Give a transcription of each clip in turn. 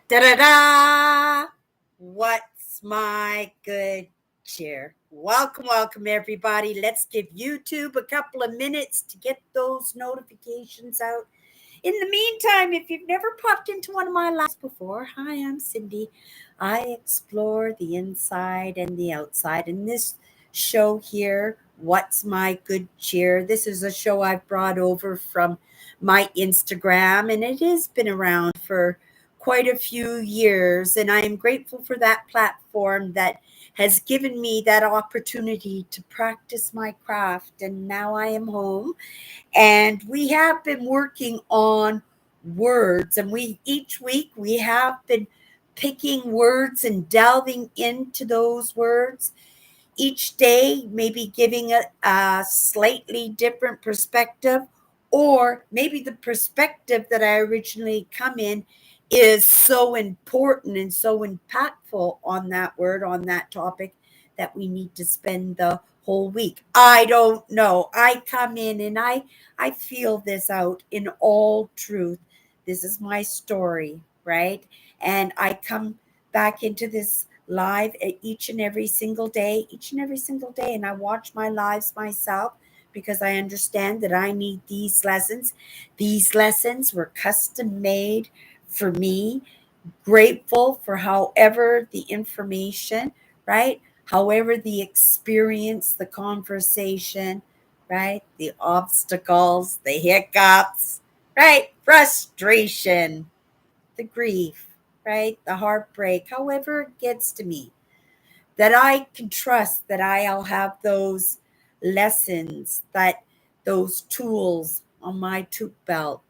Da-da-da! What's my good cheer? Welcome, everybody. Let's give YouTube a couple of minutes to get those notifications out. In the meantime, if you've never popped into one of my lives before, hi, I'm Cindy. I explore the inside and the outside. In this show here, What's My Good Cheer? This is a show I've brought over from my Instagram, and it has been around for quite a few years. And I am grateful for that platform that has given me that opportunity to practice my craft. And now I am home and we have been working on words, and we each week we have been picking words and delving into those words each day, maybe giving a slightly different perspective, or maybe the perspective that I originally come in is so important and so impactful on that word, on that topic, that we need to spend the whole week. I don't know. I come in and I feel this out in all truth. This is my story, right? And I come back into this live each and every single day, and I watch my lives myself because I understand that I need these lessons. These lessons were custom made for me. Grateful for however the information, right? However the experience, the conversation, right? The obstacles, the hiccups, right? Frustration, the grief, right? The heartbreak, however it gets to me, that I can trust that I'll have those lessons, that those tools on my tool belt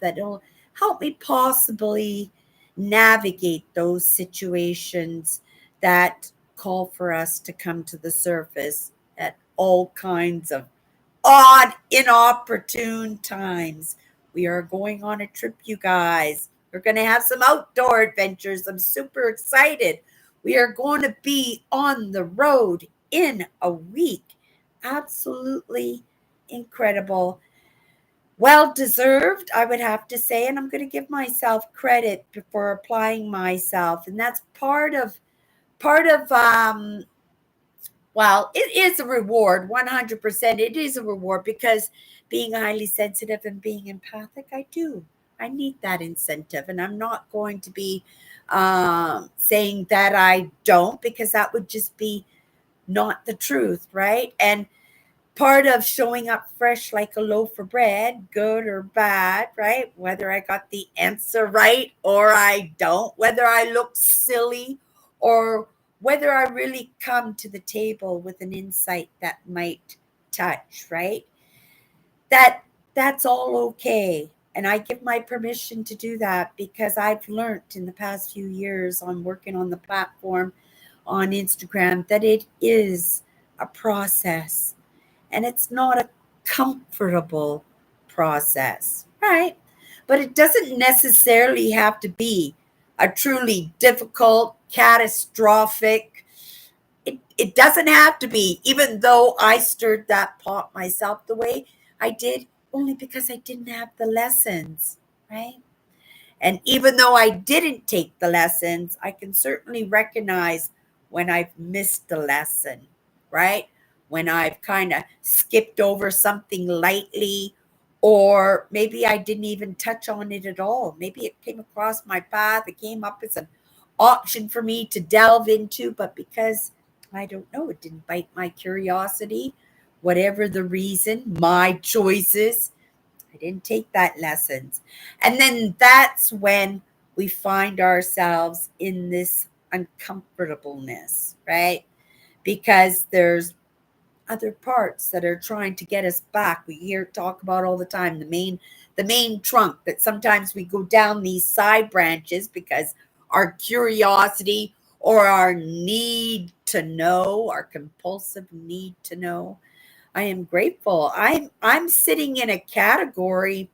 that'll help me possibly navigate those situations that call for us to come to the surface at all kinds of odd, inopportune times. We are going on a trip, you guys. We're going to have some outdoor adventures. I'm super excited. We are going to be on the road in a week. Absolutely incredible. Well deserved, I would have to say, and I'm going to give myself credit for applying myself, and that's part of well, it is a reward, 100%. It is a reward because being highly sensitive and being empathic, I need that incentive. And I'm not going to be saying that I don't, because that would just be not the truth, right? And part of showing up fresh like a loaf of bread, good or bad, right? Whether I got the answer right or I don't, whether I look silly or whether I really come to the table with an insight that might touch, right? That that's all okay. And I give my permission to do that because I've learned in the past few years on working on the platform on Instagram that it is a process and it's not a comfortable process, right? But it doesn't necessarily have to be a truly difficult, catastrophic. It doesn't have to be, even though I stirred that pot myself the way I did, only because I didn't have the lessons, right? And even though I didn't take the lessons, I can certainly recognize when I've missed the lesson, right? When I've kind of skipped over something lightly, or maybe I didn't even touch on it at all. Maybe it came across my path, it came up as an option for me to delve into, but because I don't know, it didn't bite my curiosity, whatever the reason, my choices, I didn't take that lessons. And then that's when we find ourselves in this uncomfortableness, right? Because there's other parts that are trying to get us back. We hear talk about all the time the main trunk, that sometimes we go down these side branches because our curiosity or our need to know, our compulsive need to know. I am grateful. I'm sitting in a category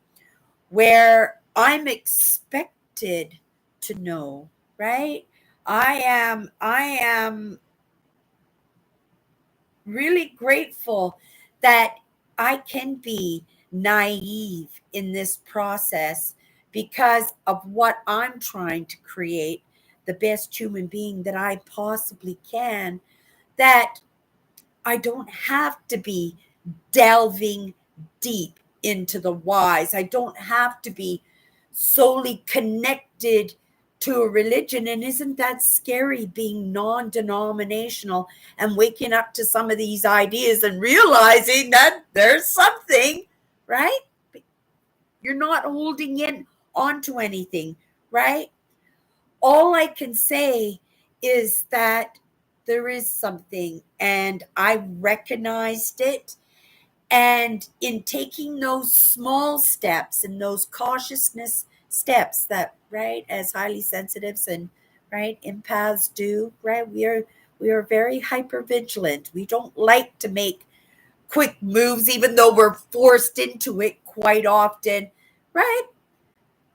where I'm expected to know, right? I am really grateful that I can be naive in this process because of what I'm trying to create, the best human being that I possibly can, that I don't have to be delving deep into the whys. I don't have to be solely connected to a religion. And isn't that scary, being non denominational and waking up to some of these ideas and realizing that there's something, right? You're not holding in onto anything, right? All I can say is that there is something, and I recognized it. And in taking those small steps and those cautiousness steps that, right, as highly sensitives and, right, empaths do, right, we are very hyper vigilant. We don't like to make quick moves, even though we're forced into it quite often, right?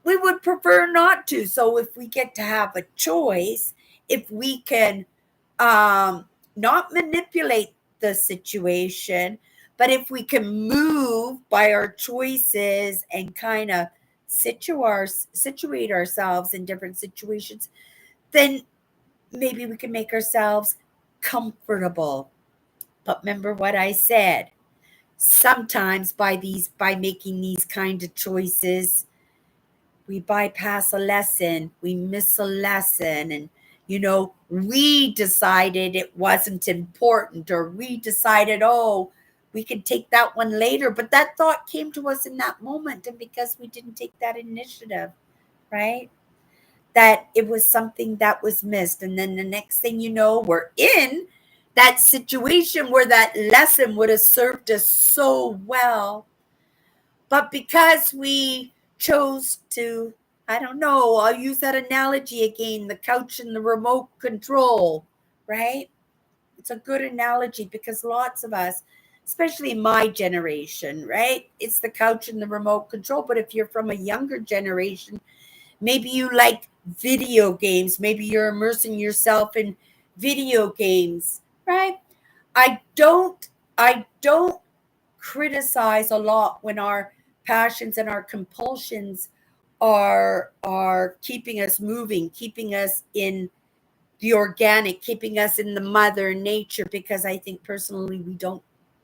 We would prefer not to. So if we get to have a choice, if we can not manipulate the situation, but if we can move by our choices and kind of situate ourselves in different situations, then maybe we can make ourselves comfortable. But remember what I said. Sometimes by making these kind of choices, we bypass a lesson, we miss a lesson, and we decided it wasn't important, or we decided, oh, we can take that one later, but that thought came to us in that moment, and because we didn't take that initiative, right, that it was something that was missed. And then the next thing you know, we're in that situation where that lesson would have served us so well, but because we chose to, I don't know, I'll use that analogy again, the couch and the remote control, right? It's a good analogy because lots of us, especially my generation, right? It's the couch and the remote control. But if you're from a younger generation, maybe you like video games. Maybe you're immersing yourself in video games, right? I don't criticize a lot when our passions and our compulsions are keeping us moving, keeping us in the organic, keeping us in the mother nature, because I think personally we don't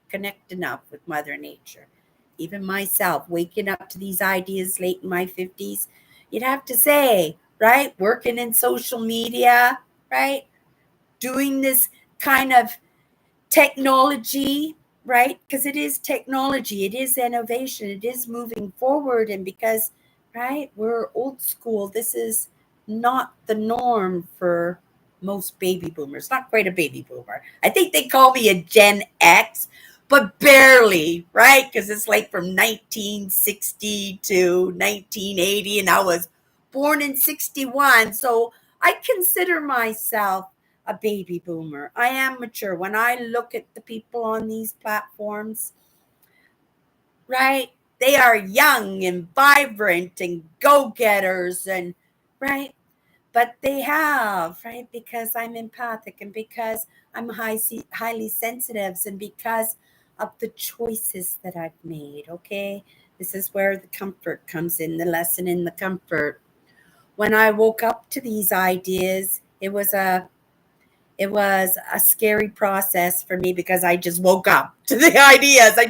connect enough with mother nature. Even myself, waking up to these ideas late in my 50s, you'd have to say, right, working in social media, right, doing this kind of technology, right? Because it is technology, it is innovation, it is moving forward. And because, right, we're old school, this is not the norm for most baby boomers. Not quite a baby boomer. I think they call me a Gen X, but barely, right? Because it's like from 1960 to 1980, and I was born in 61. So I consider myself a baby boomer. I am mature. When I look at the people on these platforms, right, they are young and vibrant and go-getters, and right, but they have, right, because I'm empathic, and because I'm highly sensitive, and because of the choices that I've made. Okay, this is where the comfort comes in, the lesson in the comfort. When I woke up to these ideas, it was a scary process for me, because I just woke up to the ideas. I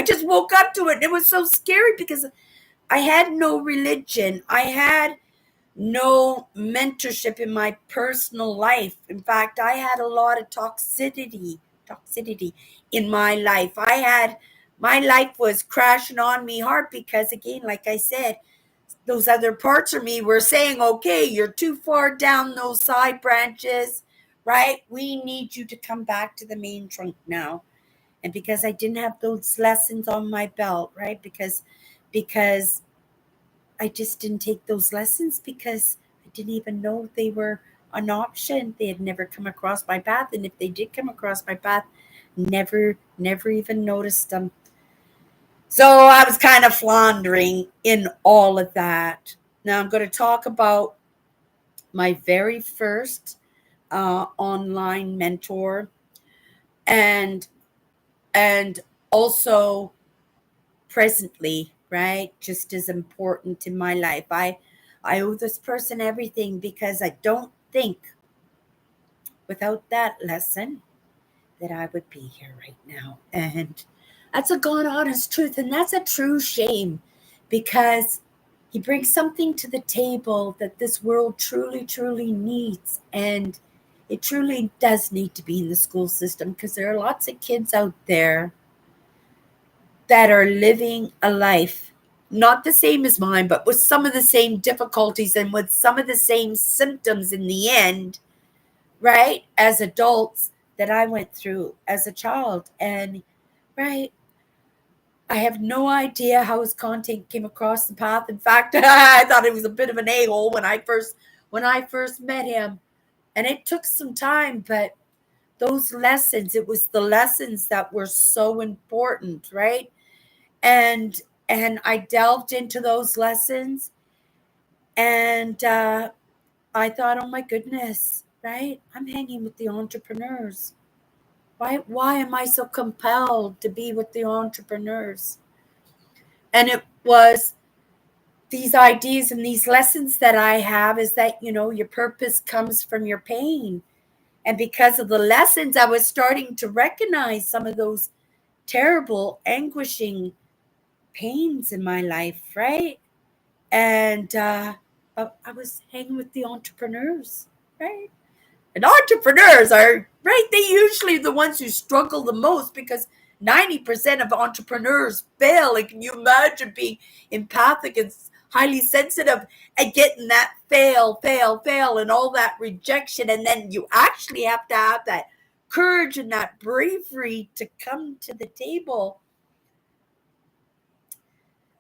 just woke up to it. And it was so scary because I had no religion. I had no mentorship in my personal life. In fact, I had a lot of toxicity in my life. My life was crashing on me hard because, again, like I said, those other parts of me were saying, okay, you're too far down those side branches, right? We need you to come back to the main trunk now. And because I didn't have those lessons on my belt, right? Because I just didn't take those lessons, because I didn't even know they were an option. They had never come across my path. And if they did come across my path, never even noticed them. So I was kind of floundering in all of that. Now I'm going to talk about my very first online mentor, and and also presently right? Just as important in my life. I owe this person everything because I don't think without that lesson that I would be here right now. And that's a God honest truth. And that's a true shame because he brings something to the table that this world truly, truly needs. And it truly does need to be in the school system because there are lots of kids out there that are living a life not the same as mine, but with some of the same difficulties and with some of the same symptoms in the end, right, as adults that I went through as a child. And, right, I have no idea how his content came across the path. In fact, I thought he was a bit of an a-hole when I first met him. And it took some time, but those lessons, it was the lessons that were so important, right? And I delved into those lessons, and I thought, oh my goodness, right? I'm hanging with the entrepreneurs. Why am I so compelled to be with the entrepreneurs? And it was these ideas and these lessons that I have is that, your purpose comes from your pain. And because of the lessons, I was starting to recognize some of those terrible, anguishing pains in my life, right? And I was hanging with the entrepreneurs, right? And entrepreneurs are, right, they usually the ones who struggle the most because 90% of entrepreneurs fail. Like, can you imagine being empathic and highly sensitive and getting that fail, and all that rejection? And then you actually have to have that courage and that bravery to come to the table.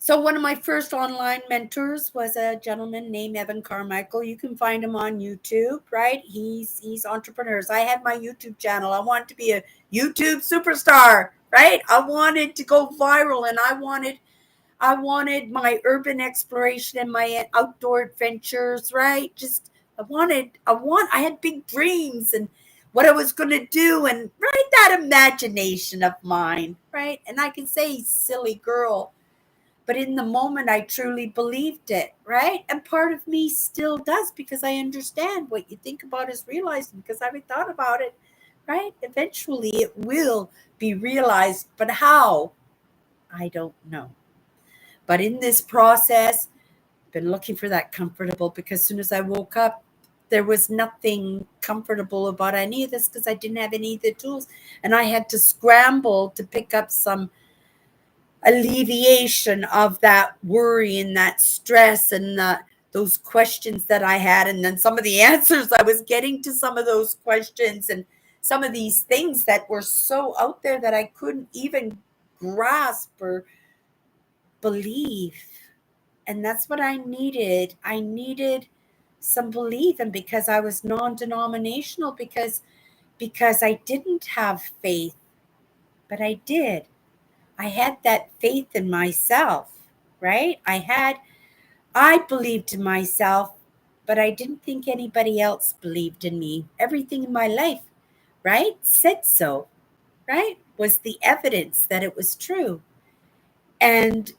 So one of my first online mentors was a gentleman named Evan Carmichael. You can find him on YouTube, right? He's entrepreneurs. I had my YouTube channel. I wanted to be a YouTube superstar, right? I wanted to go viral, and I wanted my urban exploration and my outdoor adventures, right? Just I had big dreams and what I was going to do, and right, that imagination of mine, right? And I can say silly girl, but in the moment, I truly believed it, right? And part of me still does because I understand what you think about is realized because I haven't thought about it, right? Eventually, it will be realized, but how? I don't know. But in this process, I've been looking for that comfortable because as soon as I woke up, there was nothing comfortable about any of this because I didn't have any of the tools. And I had to scramble to pick up some alleviation of that worry and that stress and those questions that I had, and then some of the answers I was getting to some of those questions, and some of these things that were so out there that I couldn't even grasp or believe. And that's what I needed. I needed some belief, and because I was non-denominational, because I didn't have faith, but I did. I had that faith in myself, right? I believed in myself, but I didn't think anybody else believed in me. Everything in my life, right, said so, right? Was the evidence that it was true. And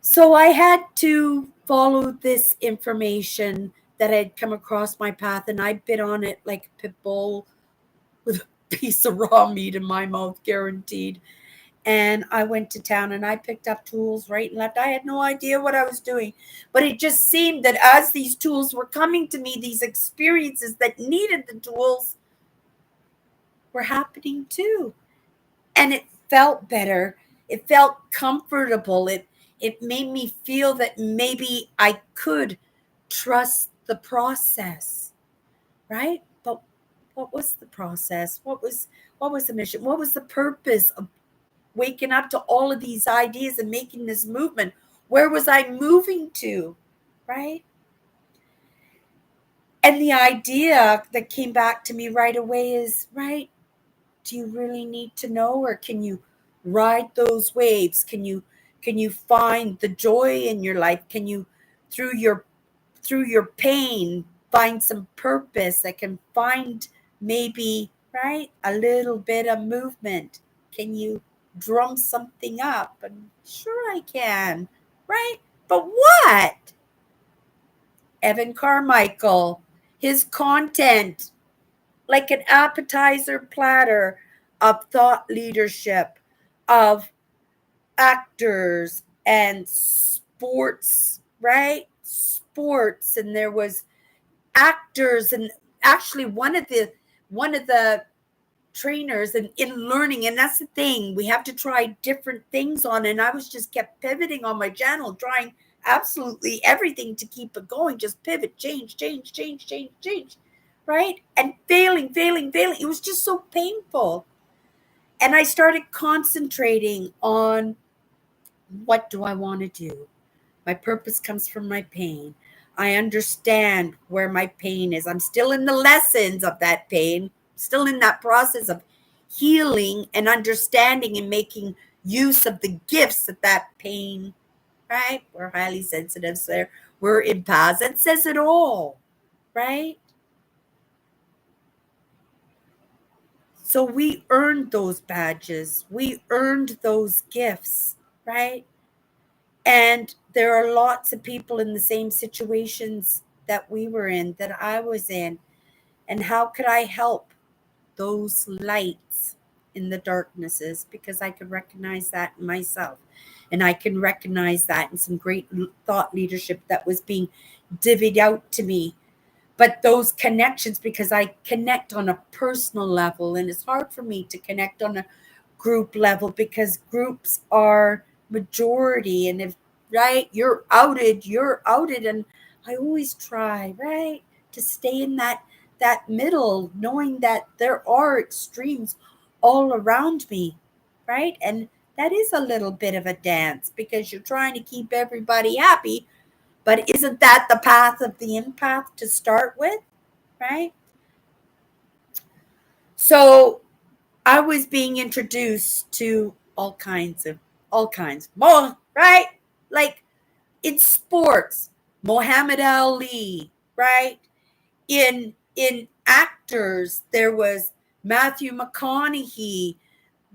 so I had to follow this information that had come across my path, and I bit on it like a pit bull with a piece of raw meat in my mouth, guaranteed. And I went to town and I picked up tools right and left. I had no idea what I was doing, but it just seemed that as these tools were coming to me, these experiences that needed the tools were happening too. And it felt better. It felt comfortable. It made me feel that maybe I could trust the process, right? But what was the process? What was the mission? What was the purpose of waking up to all of these ideas and making this movement? Where was I moving to? Right? And the idea that came back to me right away is, right, do you really need to know, or can you ride those waves? Can you find the joy in your life? Can you through your pain find some purpose that can find maybe, right, a little bit of movement? Can you drum something up. And sure I can, right? But what? Evan Carmichael, his content, like an appetizer platter of thought leadership, of actors and sports, right? Sports, and there was actors, and actually one of the trainers and in learning, and that's the thing, we have to try different things on, and I was just kept pivoting on my channel, trying absolutely everything to keep it going, just pivot, change, right? And failing, it was just so painful. And I started concentrating on, what do I want to do? My purpose comes from my pain. I understand where my pain is. I'm still in the lessons of that pain, still in that process of healing and understanding and making use of the gifts that that pain, right? We're highly sensitive, so we're empaths. It says it all, right? So we earned those badges. We earned those gifts, right? And there are lots of people in the same situations that we were in, that I was in. And how could I help those lights in the darknesses? Because I could recognize that in myself. And I can recognize that in some great thought leadership that was being divvied out to me. But those connections, because I connect on a personal level, and it's hard for me to connect on a group level because groups are majority, and if, right, you're outed, and I always try, right, to stay in that middle, knowing that there are extremes all around me, right? And that is a little bit of a dance because you're trying to keep everybody happy, but isn't that the path of the empath to start with, right? So I was being introduced to all kinds more, right? Like in sports, Muhammad Ali, right? In actors, there was Matthew McConaughey,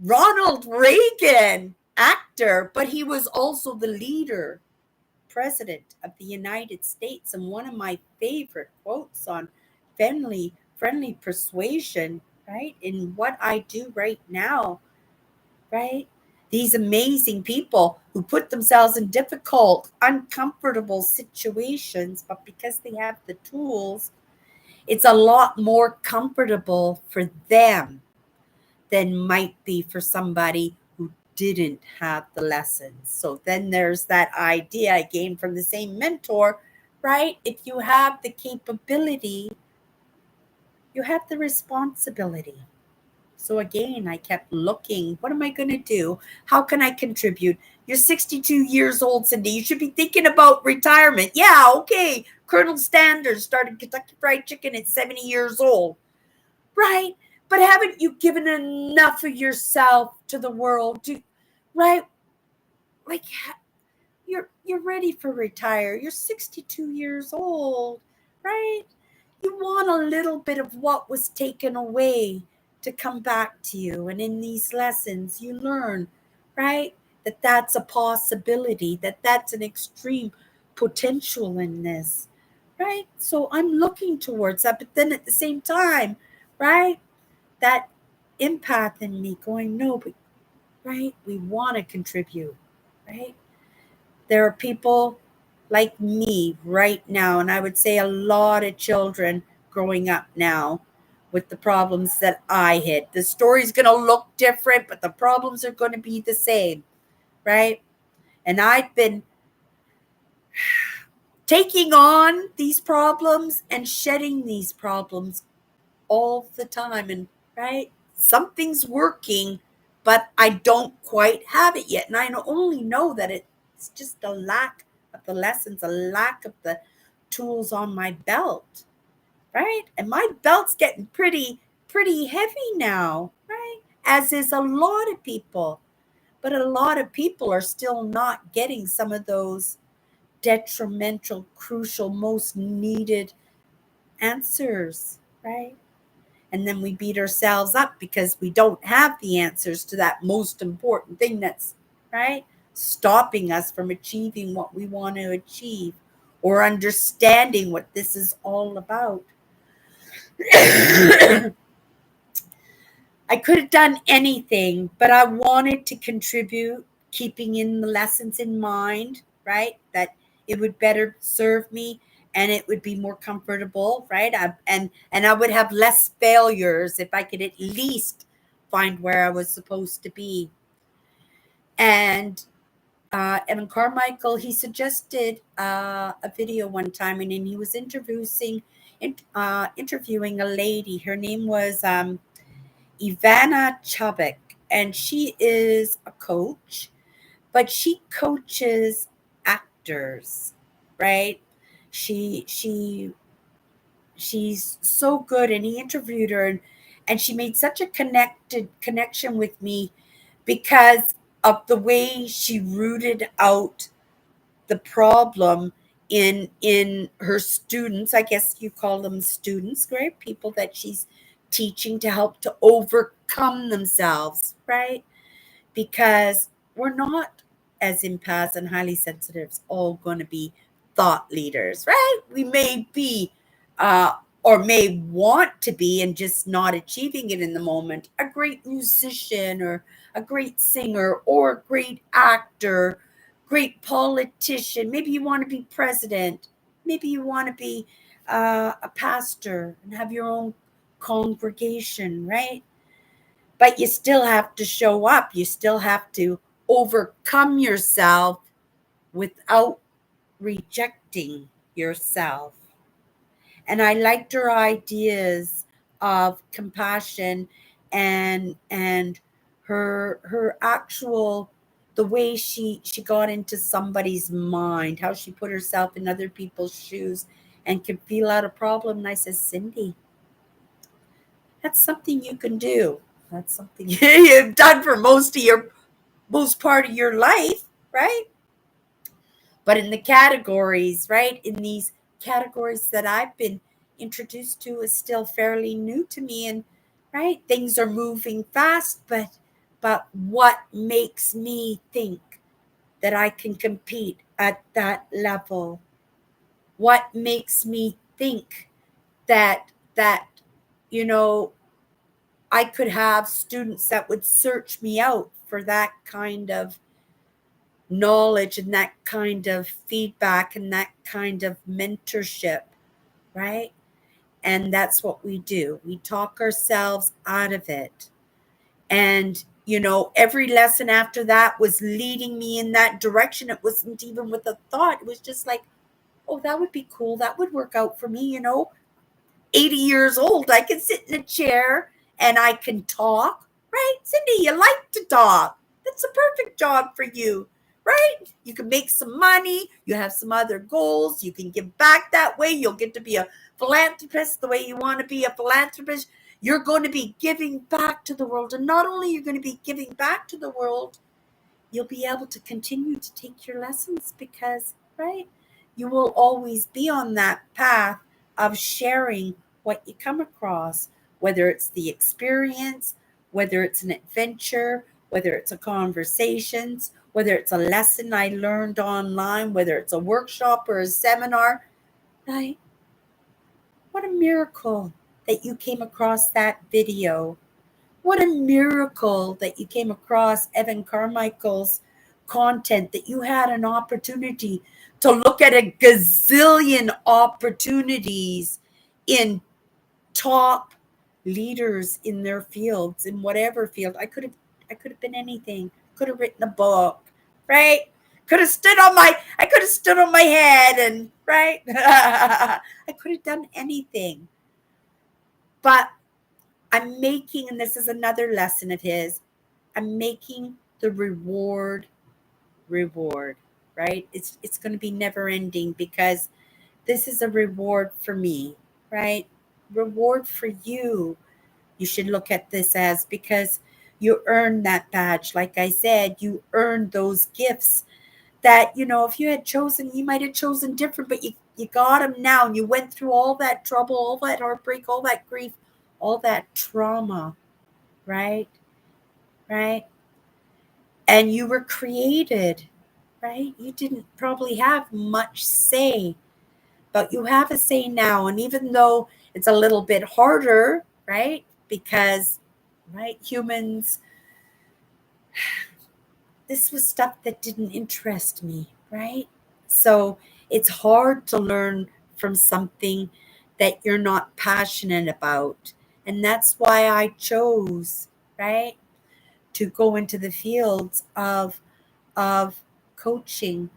Ronald Reagan, actor, but he was also the leader, president of the United States. And one of my favorite quotes on friendly persuasion, right? In what I do right now, right? These amazing people who put themselves in difficult, uncomfortable situations, but because they have the tools, it's a lot more comfortable for them than might be for somebody who didn't have the lessons. So then there's that idea I gained from the same mentor, right? If you have the capability, you have the responsibility. So again, I kept looking, what am I going to do? How can I contribute? You're 62 years old, Cindy. You should be thinking about retirement. Yeah, okay. Colonel Sanders started Kentucky Fried Chicken at 70 years old, right? But haven't you given enough of yourself to the world? Right? Like, you're ready for retire. You're 62 years old, right? You want a little bit of what was taken away to come back to you. And in these lessons, you learn, right, that that's a possibility, that that's an extreme potential in this, right? So I'm looking towards that. But then at the same time, right, that empath in me going, no, but, right, we want to contribute, right? There are people like me right now, and I would say a lot of children growing up now with the problems that I hit. The story's going to look different, but the problems are going to be the same, right? And I've been taking on these problems and shedding these problems all the time. And, right, something's working, but I don't quite have it yet. And I only know that it's just a lack of the lessons, a lack of the tools on my belt, right? And my belt's getting pretty heavy now, right? As is a lot of people. But a lot of people are still not getting some of those detrimental, crucial, most needed answers, right? And then we beat ourselves up because we don't have the answers to that most important thing that's, right, stopping us from achieving what we want to achieve or understanding what this is all about. I could have done anything, but I wanted to contribute, keeping in the lessons in mind, right? That it would better serve me and it would be more comfortable, right? And I would have less failures if I could at least find where I was supposed to be. And Evan Carmichael, he suggested a video one time, and then he was interviewing a lady. Her name was Ivana Chubbuck, and she is a coach, but she coaches actors, right? She she's so good, and he interviewed her, and she made such a connected connection with me because of the way she rooted out the problem in her students. I guess you call them students, right? People that she's teaching to help to overcome themselves, right? Because we're not, as empaths and highly sensitives, all going to be thought leaders, right? We may be, uh, or may want to be, and just not achieving it in the moment, a great musician or a great singer or a great actor, great politician. Maybe you want to be president. Maybe you want to be a pastor and have your own congregation, right? But you still have to show up. You still have to overcome yourself without rejecting yourself. And I liked her ideas of compassion and her actual, the way she got into somebody's mind, how she put herself in other people's shoes and could feel out a problem. And I said, Cindy, that's something you can do. That's something you've done for most part of your life, right? But in the categories, right? In these categories that I've been introduced to is still fairly new to me, and right, things are moving fast, but what makes me think that I can compete at that level? What makes me think that you know I could have students that would search me out for that kind of knowledge and that kind of feedback and that kind of mentorship, right? And that's what we do. We talk ourselves out of it. And, every lesson after that was leading me in that direction. It wasn't even with a thought. It was just like, oh, that would be cool. That would work out for me. 80 years old, I can sit in a chair and I can talk, right? Cindy, you like to talk. That's a perfect job for you, right? You can make some money. You have some other goals. You can give back that way. You'll get to be a philanthropist the way you want to be a philanthropist. You're going to be giving back to the world. And not only you're going to be giving back to the world, you'll be able to continue to take your lessons because, right, you will always be on that path of sharing what you come across, whether it's the experience, whether it's an adventure, whether it's a conversations, whether it's a lesson I learned online, whether it's a workshop or a seminar. Right? What a miracle that you came across that video. What a miracle that you came across Evan Carmichael's content, that you had an opportunity to look at a gazillion opportunities in top leaders in their fields, in whatever field. I could have been anything. Could have written a book, right? I could have stood on my head and right. I could have done anything. But I'm making, and this is another lesson of his, I'm making the reward, right? It's going to be never ending because this is a reward for me, right? Reward for you. You should look at this as, because you earned that badge. Like I said, you earned those gifts that, if you had chosen, you might have chosen different, but you got them now, and you went through all that trouble, all that heartbreak, all that grief, all that trauma, right? Right? And you were created, right? You didn't probably have much say, but you have a say now. And even though it's a little bit harder, right? Because, right, humans, this was stuff that didn't interest me, right? So it's hard to learn from something that you're not passionate about. And that's why I chose, right, to go into the fields of coaching,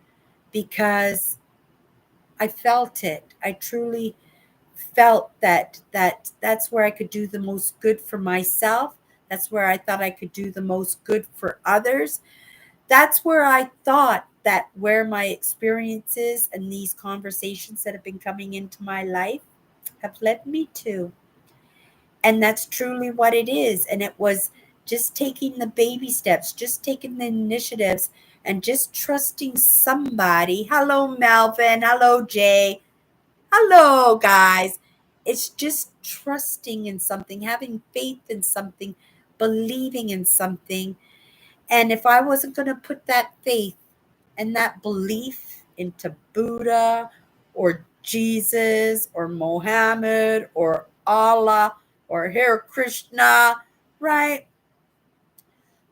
because I felt it. I truly felt that's where I could do the most good for myself. That's where I thought I could do the most good for others. That's where I thought that where my experiences and these conversations that have been coming into my life have led me to. And that's truly what it is. And it was just taking the baby steps, just taking the initiatives, and just trusting somebody. Hello, Melvin. Hello, Jay. Hello, guys. It's just trusting in something, having faith in something, believing in something. And if I wasn't going to put that faith and that belief into Buddha or Jesus or Mohammed or Allah or Hare Krishna, right?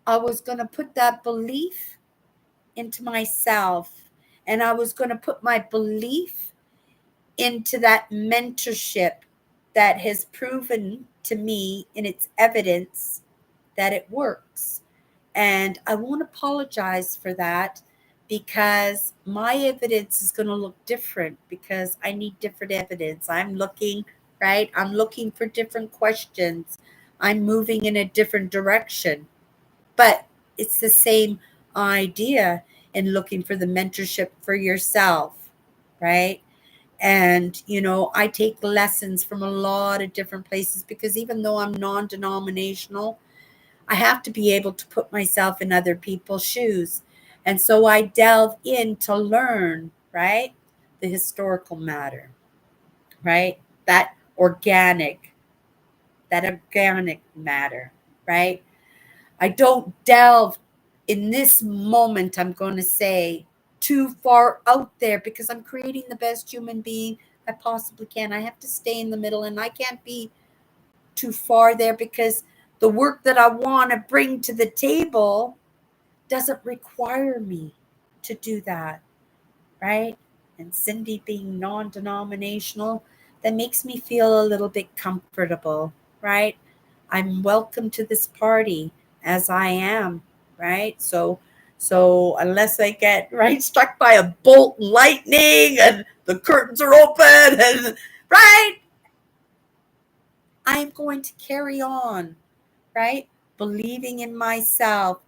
I was going to put that belief into myself, and I was going to put my belief into that mentorship that has proven to me in its evidence that it works. And I won't apologize for that, because my evidence is going to look different, because I need different evidence. I'm looking, right? I'm looking for different questions. I'm moving in a different direction. But it's the same idea in looking for the mentorship for yourself, right? And, I take lessons from a lot of different places, because even though I'm non denominational, I have to be able to put myself in other people's shoes. And so I delve in to learn, right? The historical matter, right? Organic, that organic matter, right? I don't delve in this moment, I'm going to say, too far out there, because I'm creating the best human being I possibly can. I have to stay in the middle, and I can't be too far there, because the work that I want to bring to the table doesn't require me to do that, right? And Cindy being non denominational, that makes me feel a little bit comfortable, right? I'm welcome to this party as I am, right? So unless I get right struck by a bolt and lightning and the curtains are open and right, I'm going to carry on, right? Believing in myself,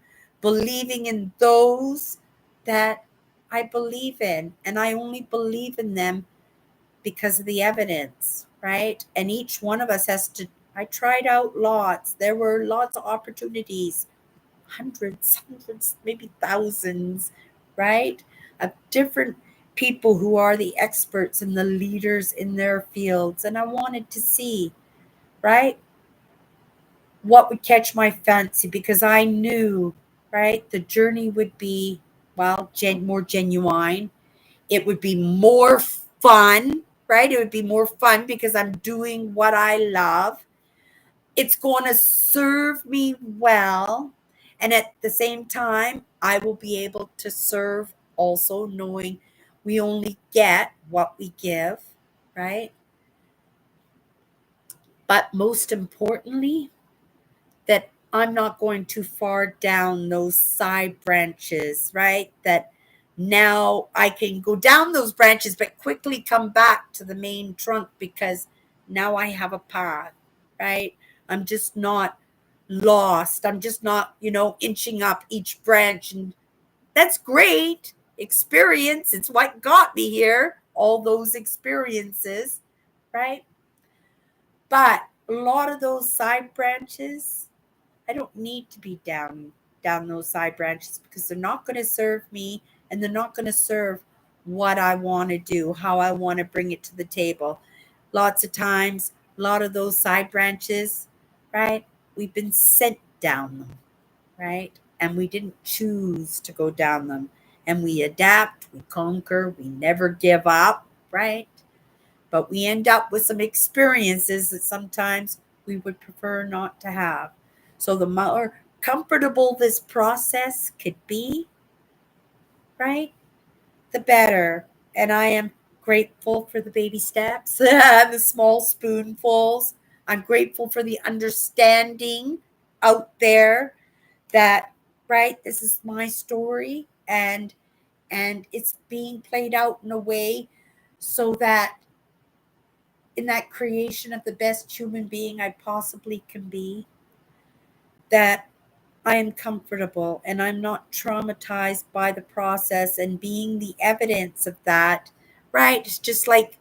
believing in those that I believe in. And I only believe in them because of the evidence, right? And each one of us has to, I tried out lots. There were lots of opportunities, hundreds, maybe thousands, right? Of different people who are the experts and the leaders in their fields. And I wanted to see, right, what would catch my fancy, because I knew, right, the journey would be, well, more genuine. It would be more fun, right? It would be more fun because I'm doing what I love. It's going to serve me well. And at the same time, I will be able to serve also, knowing we only get what we give, right? But most importantly, that I'm not going too far down those side branches, right? That now I can go down those branches, but quickly come back to the main trunk, because now I have a path, right? I'm just not lost. I'm just not, inching up each branch. And that's great experience. It's what got me here, all those experiences, right? But a lot of those side branches, I don't need to be down those side branches, because they're not going to serve me, and they're not going to serve what I want to do, how I want to bring it to the table. Lots of times a lot of those side branches, right? We've been sent down them, right? And we didn't choose to go down them. And we adapt, we conquer, we never give up, right? But we end up with some experiences that sometimes we would prefer not to have. So the more comfortable this process could be, right, the better. And I am grateful for the baby steps, the small spoonfuls. I'm grateful for the understanding out there that, right, this is my story, and it's being played out in a way so that in that creation of the best human being I possibly can be, that I am comfortable and I'm not traumatized by the process, and being the evidence of that, right? It's just like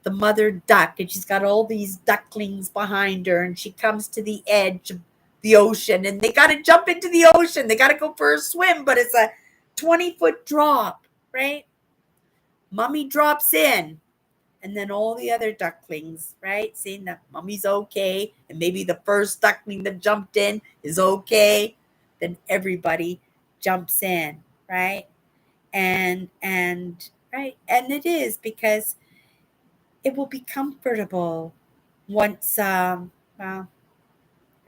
the mother duck, and she's got all these ducklings behind her, and she comes to the edge of the ocean, and they got to jump into the ocean. They got to go for a swim, but it's a 20-foot drop, right? Mommy drops in, and then all the other ducklings, right, seeing that mommy's okay, and maybe the first duckling that jumped in is okay, then everybody jumps in, right? And right, and it is because it will be comfortable once well, I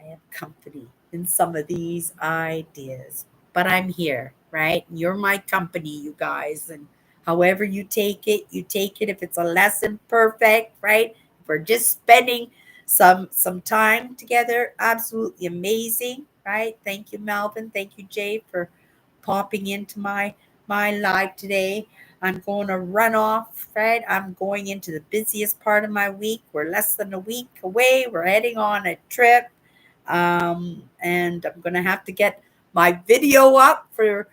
have company in some of these ideas, but I'm here, right? You're my company, you guys, and however you take it, you take it. If it's a lesson, perfect, right? If we're just spending some time together, absolutely amazing, right? Thank you, Melvin. Thank you, Jay, for popping into my live today. I'm going to run off, right? I'm going into the busiest part of my week. We're less than a week away. We're heading on a trip, and I'm gonna have to get my video up for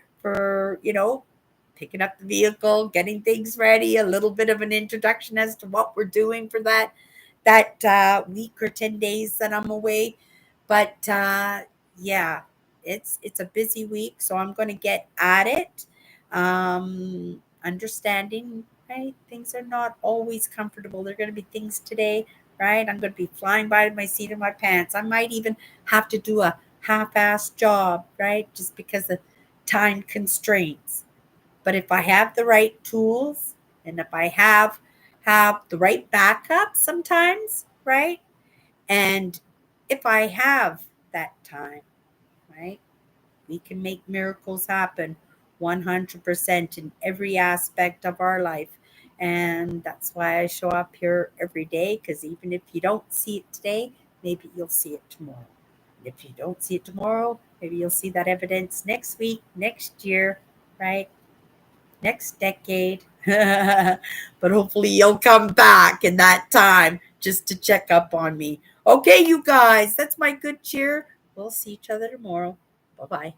picking up the vehicle, getting things ready, a little bit of an introduction as to what we're doing for that week or 10 days that I'm away. But yeah, it's a busy week, so I'm going to get at it. Understanding, right? Things are not always comfortable. There are going to be things today, right? I'm going to be flying by my seat of my pants. I might even have to do a half-assed job, right? Just because of time constraints. But if I have the right tools, and if I have the right backup sometimes, right? And if I have that time, right? We can make miracles happen 100% in every aspect of our life. And that's why I show up here every day, because even if you don't see it today, maybe you'll see it tomorrow. And if you don't see it tomorrow, maybe you'll see that evidence next week, next year, right? Next decade. But hopefully you'll come back in that time just to check up on me. Okay, you guys, that's my good cheer. We'll see each other tomorrow. Bye bye.